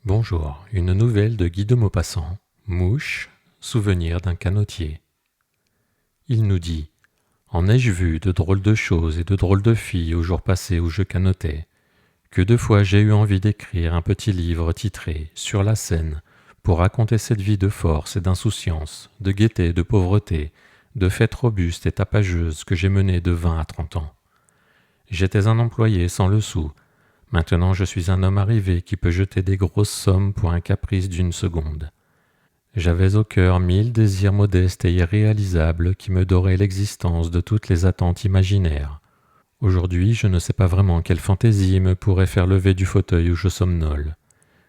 Bonjour, une nouvelle de Guy de Maupassant, Mouche, souvenir d'un canotier. Il nous dit « En ai-je vu de drôles de choses et de drôles de filles au jour passé où je canotais, que deux fois j'ai eu envie d'écrire un petit livre titré « Sur la Seine » pour raconter cette vie de force et d'insouciance, de gaieté et de pauvreté, de fêtes robustes et tapageuses que j'ai menées de 20 à 30 ans. J'étais un employé sans le sou. Maintenant je suis un homme arrivé qui peut jeter des grosses sommes pour un caprice d'une seconde. J'avais au cœur 1000 désirs modestes et irréalisables qui me doraient l'existence de toutes les attentes imaginaires. Aujourd'hui, je ne sais pas vraiment quelle fantaisie me pourrait faire lever du fauteuil où je somnole.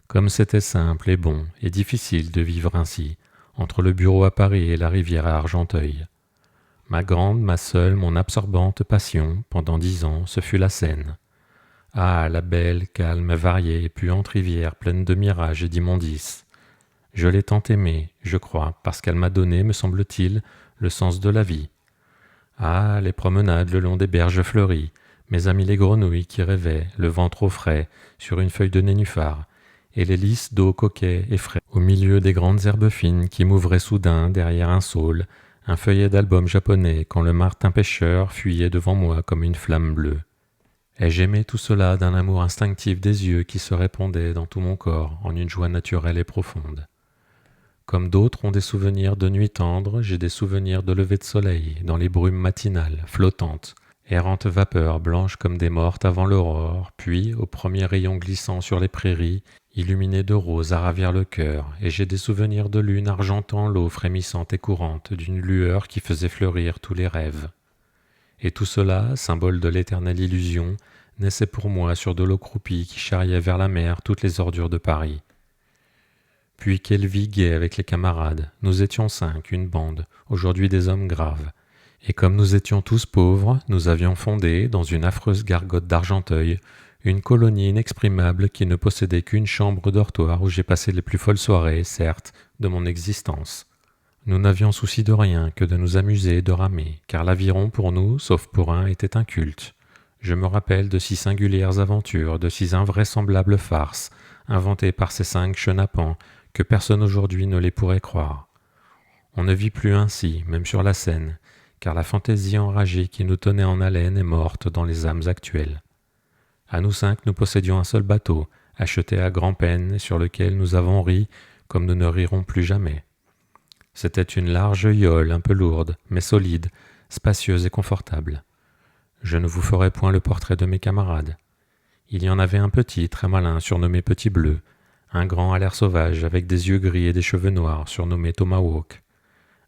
Comme c'était simple et bon et difficile de vivre ainsi, entre le bureau à Paris et la rivière à Argenteuil. Ma grande, ma seule, mon absorbante passion, pendant 10 ans, ce fut la Seine. Ah, la belle, calme, variée et puante rivière pleine de mirages et d'immondices. Je l'ai tant aimée, je crois, parce qu'elle m'a donné, me semble-t-il, le sens de la vie. Ah, les promenades le long des berges fleuries, mes amis les grenouilles qui rêvaient, le ventre au frais, sur une feuille de nénuphar, et les lys d'eau coquets et frais, au milieu des grandes herbes fines qui m'ouvraient soudain derrière un saule, un feuillet d'album japonais quand le martin pêcheur fuyait devant moi comme une flamme bleue. Et j'aimais tout cela d'un amour instinctif des yeux qui se répandait dans tout mon corps en une joie naturelle et profonde. Comme d'autres ont des souvenirs de nuits tendres, j'ai des souvenirs de lever de soleil dans les brumes matinales, flottantes, errantes vapeurs blanches comme des mortes avant l'aurore, puis, aux premiers rayons glissant sur les prairies, illuminées de rose à ravir le cœur, et j'ai des souvenirs de lune argentant l'eau frémissante et courante d'une lueur qui faisait fleurir tous les rêves. Et tout cela, symbole de l'éternelle illusion, naissait pour moi sur de l'eau croupie qui charriait vers la mer toutes les ordures de Paris. Puis quelle vie gaie avec les camarades, nous étions 5, une bande, aujourd'hui des hommes graves. Et comme nous étions tous pauvres, nous avions fondé, dans une affreuse gargote d'Argenteuil, une colonie inexprimable qui ne possédait qu'une chambre dortoir où j'ai passé les plus folles soirées, certes, de mon existence. Nous n'avions souci de rien que de nous amuser et de ramer, car l'aviron pour nous, sauf pour un, était un culte. Je me rappelle de si singulières aventures, de si invraisemblables farces, inventées par ces 5 chenapans, que personne aujourd'hui ne les pourrait croire. On ne vit plus ainsi, même sur la Seine, car la fantaisie enragée qui nous tenait en haleine est morte dans les âmes actuelles. À nous 5, nous possédions un seul bateau, acheté à grand-peine, sur lequel nous avons ri comme nous ne rirons plus jamais. C'était une large yole un peu lourde, mais solide, spacieuse et confortable. Je ne vous ferai point le portrait de mes camarades. Il y en avait un petit, très malin, surnommé Petit Bleu, un grand à l'air sauvage, avec des yeux gris et des cheveux noirs, surnommé Tomahawk.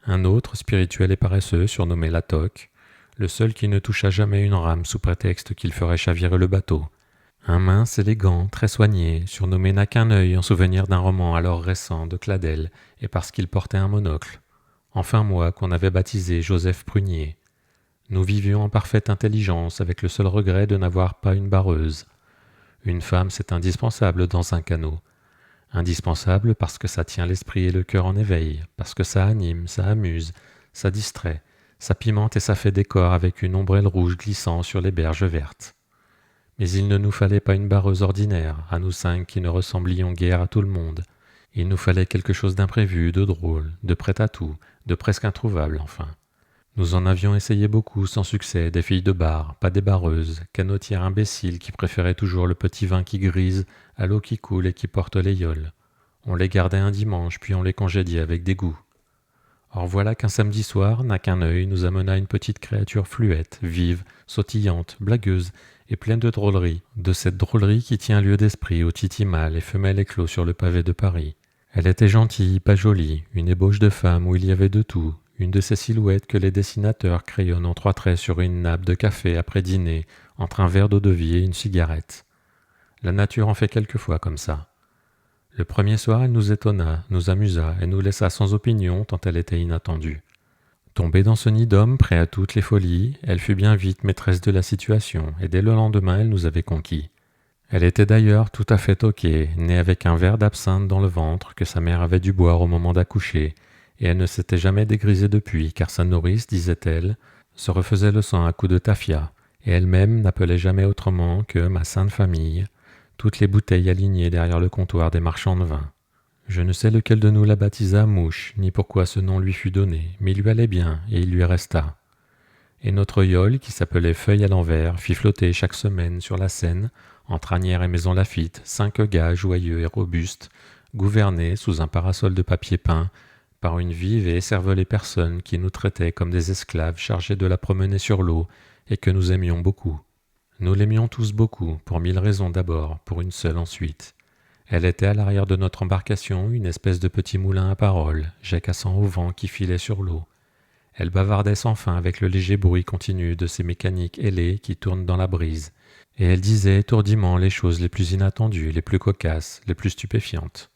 Un autre, spirituel et paresseux, surnommé La Toque, le seul qui ne toucha jamais une rame sous prétexte qu'il ferait chavirer le bateau. Un mince, élégant, très soigné, surnommé N'a qu'un œil en souvenir d'un roman alors récent de Cladel, et parce qu'il portait un monocle. Enfin moi, qu'on avait baptisé Joseph Prunier. Nous vivions en parfaite intelligence, avec le seul regret de n'avoir pas une barreuse. Une femme, c'est indispensable dans un canot. Indispensable parce que ça tient l'esprit et le cœur en éveil, parce que ça anime, ça amuse, ça distrait, ça pimente et ça fait décor avec une ombrelle rouge glissant sur les berges vertes. Mais il ne nous fallait pas une barreuse ordinaire, à nous 5 qui ne ressemblions guère à tout le monde. Il nous fallait quelque chose d'imprévu, de drôle, de prêt à tout, de presque introuvable enfin. Nous en avions essayé beaucoup sans succès, des filles de bar, pas des barreuses, canotières imbéciles qui préféraient toujours le petit vin qui grise à l'eau qui coule et qui porte les yoles. On les gardait un dimanche, puis on les congédiait avec dégoût. Or voilà qu'un samedi soir, N'a qu'un œil nous amena une petite créature fluette, vive, sautillante, blagueuse, et pleine de drôlerie, de cette drôlerie qui tient lieu d'esprit aux titis mâles et femelles éclos sur le pavé de Paris. Elle était gentille, pas jolie, une ébauche de femme où il y avait de tout, une de ces silhouettes que les dessinateurs crayonnent en 3 traits sur une nappe de café après dîner, entre un verre d'eau-de-vie et une cigarette. La nature en fait quelquefois comme ça. Le premier soir, elle nous étonna, nous amusa et nous laissa sans opinion tant elle était inattendue. Tombée dans ce nid d'hommes prêt à toutes les folies, elle fut bien vite maîtresse de la situation, et dès le lendemain elle nous avait conquis. Elle était d'ailleurs tout à fait toquée, née avec un verre d'absinthe dans le ventre que sa mère avait dû boire au moment d'accoucher, et elle ne s'était jamais dégrisée depuis, car sa nourrice, disait-elle, se refaisait le sang à coups de tafia, et elle-même n'appelait jamais autrement que ma sainte famille, toutes les bouteilles alignées derrière le comptoir des marchands de vin. Je ne sais lequel de nous la baptisa Mouche, ni pourquoi ce nom lui fut donné, mais il lui allait bien, et il lui resta. Et notre yole, qui s'appelait Feuille à l'envers, fit flotter chaque semaine sur la Seine, entre Asnières et Maison Lafitte, 5 gars joyeux et robustes, gouvernés, sous un parasol de papier peint, par une vive et écervelée personne qui nous traitait comme des esclaves chargés de la promener sur l'eau, et que nous aimions beaucoup. Nous l'aimions tous beaucoup, pour 1000 raisons d'abord, pour une seule ensuite. Elle était à l'arrière de notre embarcation une espèce de petit moulin à paroles, jacassant au vent qui filait sur l'eau. Elle bavardait sans fin avec le léger bruit continu de ces mécaniques ailées qui tournent dans la brise, et elle disait étourdiment les choses les plus inattendues, les plus cocasses, les plus stupéfiantes.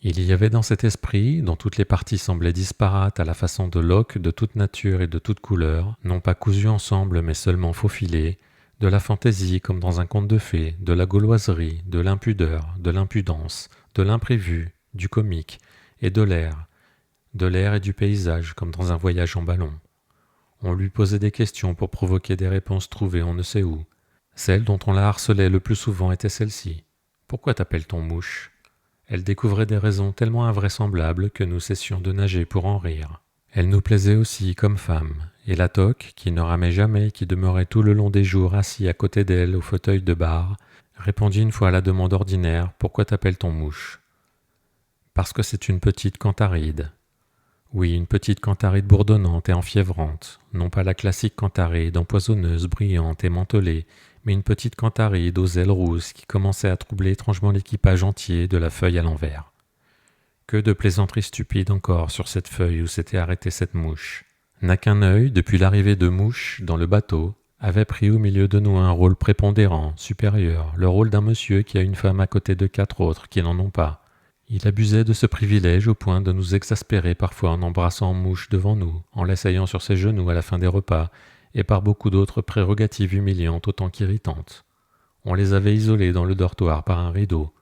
Il y avait dans cet esprit, dont toutes les parties semblaient disparates à la façon de loques de toute nature et de toute couleur, non pas cousues ensemble mais seulement faufilées, de la fantaisie comme dans un conte de fées, de la gauloiserie, de l'impudeur, de l'impudence, de l'imprévu, du comique, et de l'air et du paysage comme dans un voyage en ballon. On lui posait des questions pour provoquer des réponses trouvées on ne sait où. Celle dont on la harcelait le plus souvent était celle-ci. « Pourquoi t'appelle-t-on Mouche ?» Elle découvrait des raisons tellement invraisemblables que nous cessions de nager pour en rire. Elle nous plaisait aussi comme femme, et la toque, qui ne ramait jamais et qui demeurait tout le long des jours assis à côté d'elle au fauteuil de bar, répondit une fois à la demande ordinaire « Pourquoi t'appelle-t-on Mouche ?» Parce que c'est une petite cantaride. Oui, une petite cantaride bourdonnante et enfiévrante, non pas la classique cantaride empoisonneuse, brillante et mantelée, mais une petite cantaride aux ailes rousses qui commençait à troubler étrangement l'équipage entier de la Feuille à l'envers. Que de plaisanteries stupides encore sur cette feuille où s'était arrêtée cette mouche. N'a qu'un œil, depuis l'arrivée de Mouche dans le bateau, avait pris au milieu de nous un rôle prépondérant, supérieur, le rôle d'un monsieur qui a une femme à côté de 4 autres qui n'en ont pas. Il abusait de ce privilège au point de nous exaspérer parfois en embrassant Mouche devant nous, en l'asseyant sur ses genoux à la fin des repas, et par beaucoup d'autres prérogatives humiliantes autant qu'irritantes. On les avait isolés dans le dortoir par un rideau.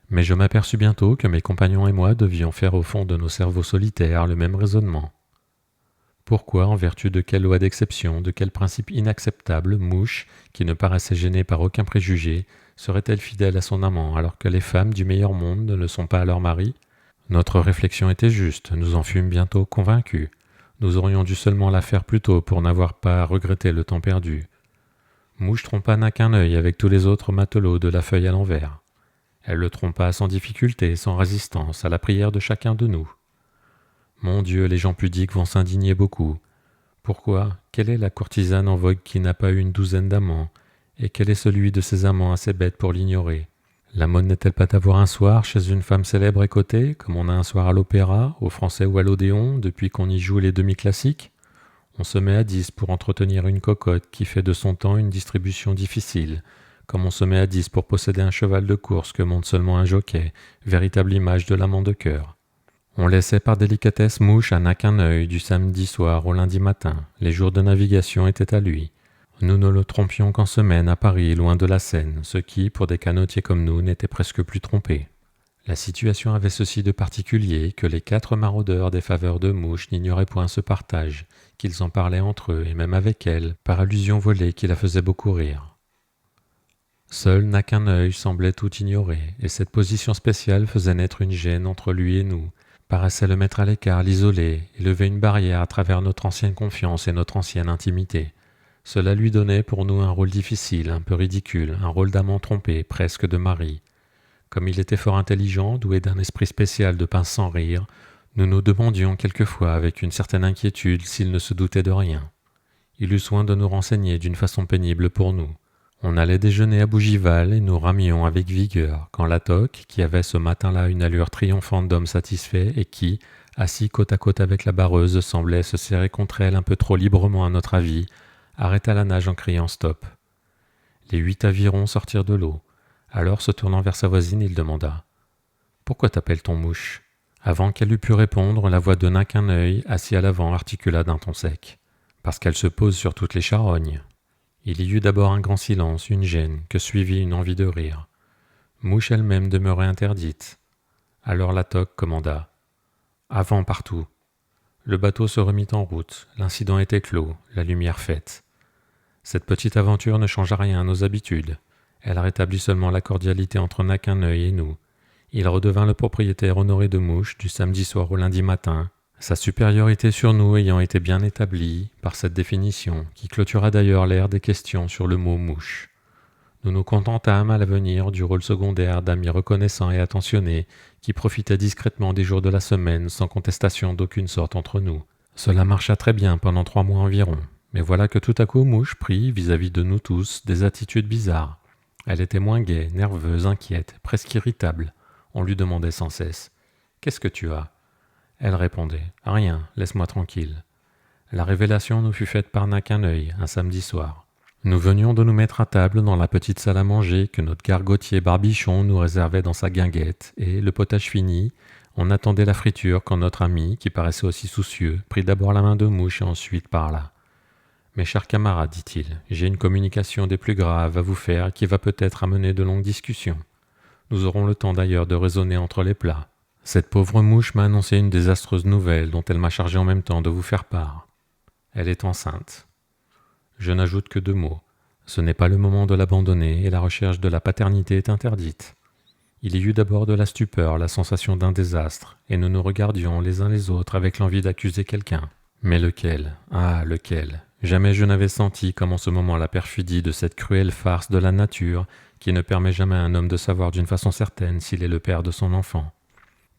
Mais je m'aperçus bientôt que mes compagnons et moi devions faire au fond de nos cerveaux solitaires le même raisonnement. Pourquoi, en vertu de quelle loi d'exception, de quel principe inacceptable, Mouche, qui ne paraissait gênée par aucun préjugé, serait-elle fidèle à son amant alors que les femmes du meilleur monde ne le sont pas à leur mari ? Notre réflexion était juste, nous en fûmes bientôt convaincus. Nous aurions dû seulement la faire plus tôt pour n'avoir pas à regretter le temps perdu. Mouche trompa n'a qu'un œil avec tous les autres matelots de la Feuille à l'envers. Elle le trompa sans difficulté, sans résistance, à la prière de chacun de nous. Mon Dieu, les gens pudiques vont s'indigner beaucoup. Pourquoi ? Quelle est la courtisane en vogue qui n'a pas eu une 12aine d'amants ? Et quel est celui de ces amants assez bêtes pour l'ignorer ? La mode n'est-elle pas d'avoir un soir chez une femme célèbre et cotée, comme on a un soir à l'opéra, au Français ou à l'Odéon, depuis qu'on y joue les demi-classiques ? On se met à 10 pour entretenir une cocotte qui fait de son temps une distribution difficile, comme on se met à 10 pour posséder un cheval de course que monte seulement un jockey, véritable image de l'amant de cœur. On laissait par délicatesse Mouche à n'a qu'un œil du samedi soir au lundi matin. Les jours de navigation étaient à lui. Nous ne le trompions qu'en semaine à Paris, loin de la Seine, ce qui, pour des canotiers comme nous, n'était presque plus trompé. La situation avait ceci de particulier que les 4 maraudeurs des faveurs de Mouche n'ignoraient point ce partage, qu'ils en parlaient entre eux et même avec elle, par allusion volée qui la faisait beaucoup rire. Seul n'a qu'un œil semblait tout ignorer, et cette position spéciale faisait naître une gêne entre lui et nous, paraissait le mettre à l'écart, l'isoler, et lever une barrière à travers notre ancienne confiance et notre ancienne intimité. Cela lui donnait pour nous un rôle difficile, un peu ridicule, un rôle d'amant trompé, presque de mari. Comme il était fort intelligent, doué d'un esprit spécial de pince sans rire, nous nous demandions quelquefois avec une certaine inquiétude s'il ne se doutait de rien. Il eut soin de nous renseigner d'une façon pénible pour nous. On allait déjeuner à Bougival et nous ramions avec vigueur, quand la toque, qui avait ce matin-là une allure triomphante d'homme satisfait et qui, assis côte à côte avec la barreuse, semblait se serrer contre elle un peu trop librement à notre avis, arrêta la nage en criant « stop ». Les 8 avirons sortirent de l'eau. Alors, se tournant vers sa voisine, il demanda « Pourquoi t'appelle-t-on Mouche ?» Avant qu'elle eût pu répondre, la voix de n'a qu'un œil, assis à l'avant, articula d'un ton sec « Parce qu'elle se pose sur toutes les charognes ». Il y eut d'abord un grand silence, une gêne, que suivit une envie de rire. Mouche elle-même demeurait interdite. Alors la toque commanda « Avant partout ». Le bateau se remit en route, l'incident était clos, la lumière faite. Cette petite aventure ne changea rien à nos habitudes. Elle rétablit seulement la cordialité entre Naquin-Œil et nous. Il redevint le propriétaire honoré de Mouche du samedi soir au lundi matin, sa supériorité sur nous ayant été bien établie par cette définition, qui clôtura d'ailleurs l'ère des questions sur le mot mouche. Nous nous contentâmes à l'avenir du rôle secondaire d'amis reconnaissants et attentionnés qui profitaient discrètement des jours de la semaine sans contestation d'aucune sorte entre nous. Cela marcha très bien pendant 3 mois environ, mais voilà que tout à coup Mouche prit, vis-à-vis de nous tous, des attitudes bizarres. Elle était moins gaie, nerveuse, inquiète, presque irritable. On lui demandait sans cesse « Qu'est-ce que tu as ?» Elle répondait « Rien, laisse-moi tranquille. » La révélation nous fut faite par Naquin-Œil, un samedi soir. Nous venions de nous mettre à table dans la petite salle à manger que notre gargotier Barbichon nous réservait dans sa guinguette, et, le potage fini, on attendait la friture quand notre ami, qui paraissait aussi soucieux, prit d'abord la main de Mouche et ensuite parla. « Mes chers camarades, dit-il, j'ai une communication des plus graves à vous faire qui va peut-être amener de longues discussions. Nous aurons le temps d'ailleurs de raisonner entre les plats. Cette pauvre Mouche m'a annoncé une désastreuse nouvelle dont elle m'a chargé en même temps de vous faire part. Elle est enceinte. Je n'ajoute que 2 mots. Ce n'est pas le moment de l'abandonner et la recherche de la paternité est interdite. Il y eut d'abord de la stupeur, la sensation d'un désastre, et nous nous regardions les uns les autres avec l'envie d'accuser quelqu'un. Mais lequel? Ah, lequel? Jamais je n'avais senti comme en ce moment la perfidie de cette cruelle farce de la nature qui ne permet jamais à un homme de savoir d'une façon certaine s'il est le père de son enfant.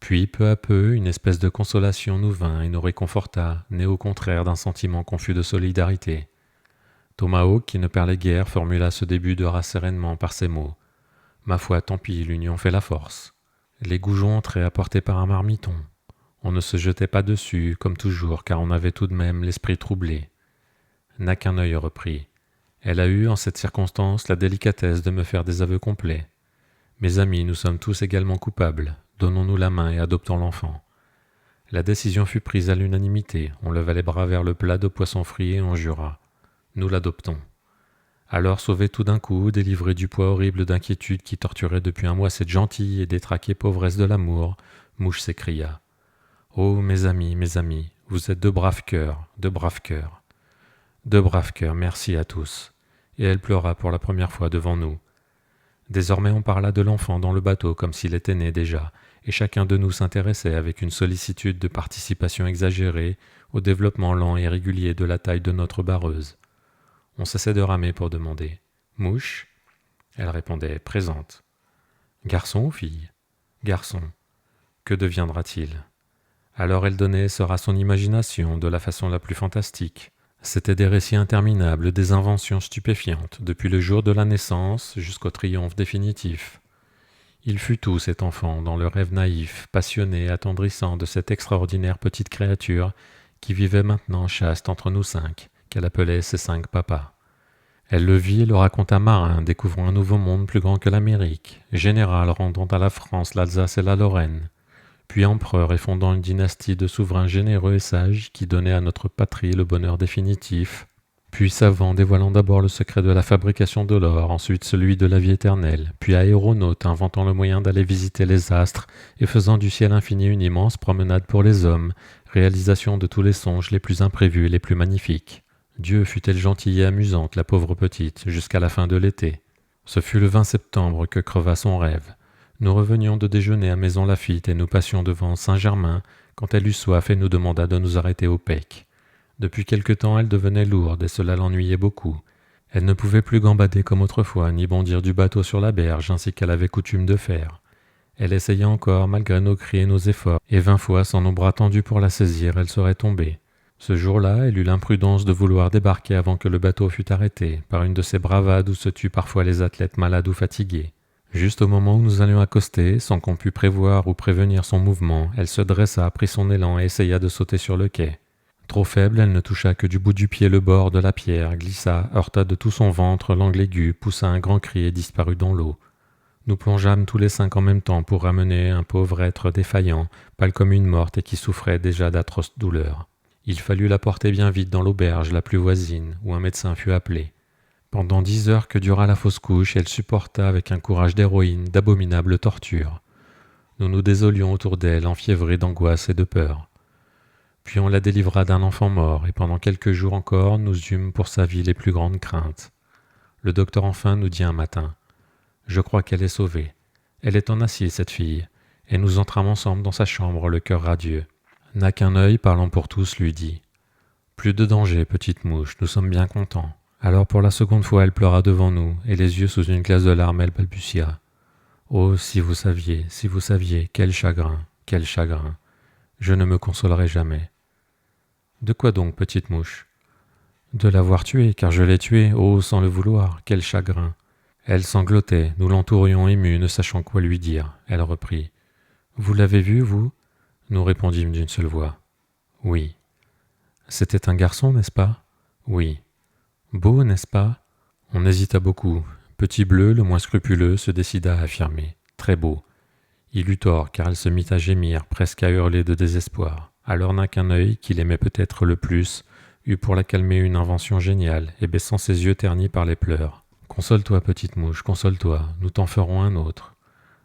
Puis, peu à peu, une espèce de consolation nous vint et nous réconforta, née au contraire d'un sentiment confus de solidarité. Tomahawk, qui ne parlait guère, formula ce début de rassérénement par ces mots. « Ma foi, tant pis, l'union fait la force. » Les goujons entraient apportés par un marmiton. On ne se jetait pas dessus, comme toujours, car on avait tout de même l'esprit troublé. Naquin-Œil reprit. « Elle a eu, en cette circonstance, la délicatesse de me faire des aveux complets. Mes amis, nous sommes tous également coupables. Donnons-nous la main et adoptons l'enfant. » La décision fut prise à l'unanimité. On leva les bras vers le plat de poisson frit et on jura. Nous l'adoptons. Alors, sauvé tout d'un coup, délivré du poids horrible d'inquiétude qui torturait depuis un mois cette gentille et détraquée pauvresse de l'amour, Mouche s'écria. « Oh, mes amis, vous êtes de braves cœurs, de braves cœurs. De braves cœurs, merci à tous. » Et elle pleura pour la première fois devant nous. Désormais on parla de l'enfant dans le bateau comme s'il était né déjà, et chacun de nous s'intéressait avec une sollicitude de participation exagérée au développement lent et régulier de la taille de notre bareuse. On cessait de ramer pour demander « Mouche ?» Elle répondait « Présente. » « Garçon ou fille ?»« Garçon. » « Que deviendra-t-il ?» Alors elle donnait sort à son imagination de la façon la plus fantastique. C'étaient des récits interminables, des inventions stupéfiantes, depuis le jour de la naissance jusqu'au triomphe définitif. Il fut tout, cet enfant, dans le rêve naïf, passionné et attendrissant de cette extraordinaire petite créature qui vivait maintenant chaste entre nous 5, qu'elle appelait ses 5 papas. Elle le vit et le raconta marin, découvrant un nouveau monde plus grand que l'Amérique, général rendant à la France l'Alsace et la Lorraine, puis empereur et fondant une dynastie de souverains généreux et sages qui donnait à notre patrie le bonheur définitif, puis savant dévoilant d'abord le secret de la fabrication de l'or, ensuite celui de la vie éternelle, puis aéronaute inventant le moyen d'aller visiter les astres et faisant du ciel infini une immense promenade pour les hommes, réalisation de tous les songes les plus imprévus et les plus magnifiques. Dieu fut-elle gentille et amusante, la pauvre petite, jusqu'à la fin de l'été. Ce fut le 20 septembre que creva son rêve. Nous revenions de déjeuner à Maison Lafitte et nous passions devant Saint-Germain quand elle eut soif et nous demanda de nous arrêter au Pec. Depuis quelque temps, elle devenait lourde et cela l'ennuyait beaucoup. Elle ne pouvait plus gambader comme autrefois, ni bondir du bateau sur la berge ainsi qu'elle avait coutume de faire. Elle essayait encore, malgré nos cris et nos efforts, et 20 fois, sans nos bras tendus pour la saisir, elle serait tombée. Ce jour-là, elle eut l'imprudence de vouloir débarquer avant que le bateau fût arrêté, par une de ces bravades où se tuent parfois les athlètes malades ou fatigués. Juste au moment où nous allions accoster, sans qu'on pût prévoir ou prévenir son mouvement, elle se dressa, prit son élan et essaya de sauter sur le quai. Trop faible, elle ne toucha que du bout du pied le bord de la pierre, glissa, heurta de tout son ventre l'angle aigu, poussa un grand cri et disparut dans l'eau. Nous plongeâmes tous les 5 en même temps pour ramener un pauvre être défaillant, pâle comme une morte et qui souffrait déjà d'atroces douleurs. Il fallut la porter bien vite dans l'auberge la plus voisine, où un médecin fut appelé. Pendant 10 heures que dura la fausse couche, elle supporta avec un courage d'héroïne d'abominables tortures. Nous nous désolions autour d'elle, enfiévrés d'angoisse et de peur. Puis on la délivra d'un enfant mort, et pendant quelques jours encore, nous eûmes pour sa vie les plus grandes craintes. Le docteur enfin nous dit un matin Je crois qu'elle est sauvée. Elle est en acier, cette fille, et nous entrâmes ensemble dans sa chambre, le cœur radieux. N'a qu'un œil, parlant pour tous, lui dit « Plus de danger, petite mouche, nous sommes bien contents. » Alors pour la seconde fois, elle pleura devant nous, et les yeux sous une glace de larmes, elle balbutia « Oh, si vous saviez, quel chagrin, quel chagrin. Je ne me consolerai jamais. » De quoi donc, petite mouche ? De l'avoir tué, car je l'ai tué, oh, sans le vouloir, quel chagrin. Elle sanglotait, nous l'entourions émus, ne sachant quoi lui dire. Elle reprit. Vous l'avez vu, vous ? Nous répondîmes d'une seule voix. Oui. C'était un garçon, n'est-ce pas ? Oui. Beau, n'est-ce pas ? On hésita beaucoup. Petit Bleu, le moins scrupuleux, se décida à affirmer. Très beau. Il eut tort, car elle se mit à gémir, presque à hurler de désespoir. Alors n'a qu'un œil, qu'il aimait peut-être le plus, eut pour la calmer une invention géniale, et baissant ses yeux ternis par les pleurs. Console-toi, petite mouche, console-toi, nous t'en ferons un autre.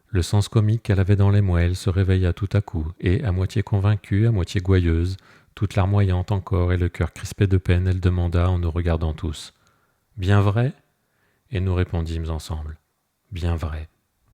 Le sens comique qu'elle avait dans les moelles se réveilla tout à coup, et, à moitié convaincue, à moitié gouailleuse, toute larmoyante encore et le cœur crispé de peine, elle demanda en nous regardant tous. « Bien vrai ?» Et nous répondîmes ensemble. « Bien vrai. »